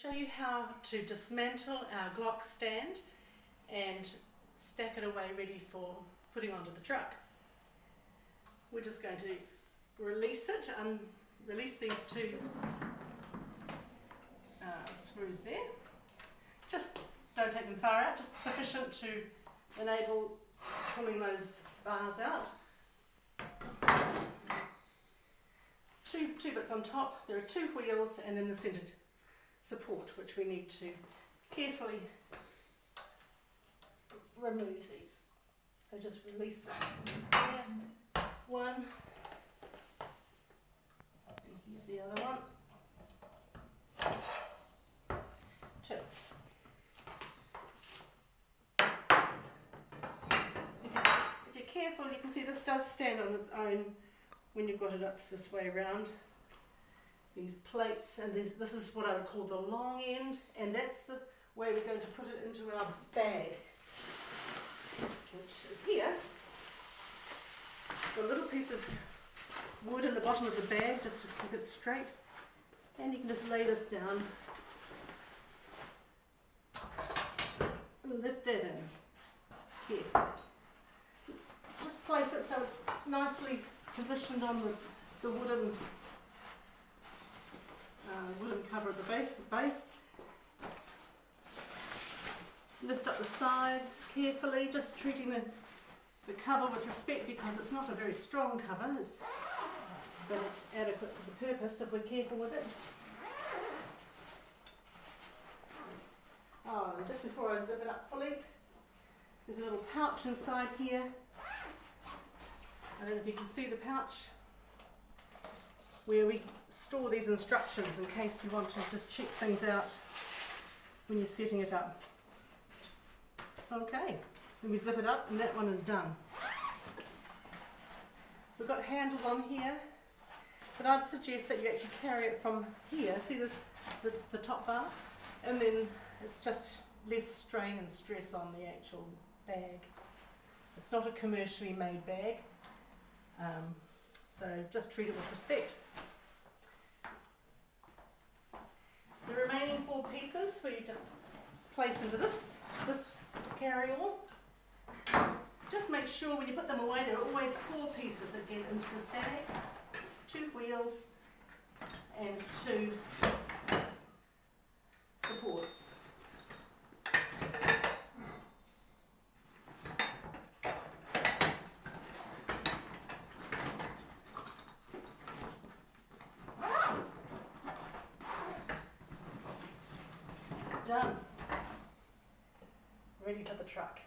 Show you how to dismantle our Glock stand and stack it away ready for putting onto the truck. We're just going to release it and release these two screws there. Just don't take them far out, just sufficient to enable pulling those bars out. Two bits on top, there are two wheels and then the centered support, which we need to carefully remove these. So just release this there, one, and here's the other one, two. If you're careful, you can see this does stand on its own when you've got it up this way around. These plates, and this is what I would call the long end, and that's the way we're going to put it into our bag, which is here. Got a little piece of wood in the bottom of the bag just to keep it straight, and you can just lay this down and lift that in here. Just place it so it's nicely positioned on the wooden cover at the base. Lift up the sides carefully, just treating the cover with respect because it's not a very strong cover, but it's adequate for the purpose if we're careful with it. Oh, and just before I zip it up fully, there's a little pouch inside here. I don't know if you can see the pouch, where we store these instructions in case you want to just check things out when you're setting it up. Okay, then we zip it up and that one is done. We've got handles on here, but I'd suggest that you actually carry it from here. See this, the top bar? And then it's just less strain and stress on the actual bag. It's not a commercially made bag, so just treat it with respect. The remaining four pieces we just place into this carry-all. Just make sure when you put them away there are always four pieces that get into this bag. Two wheels and two supports. Done. Ready for the truck.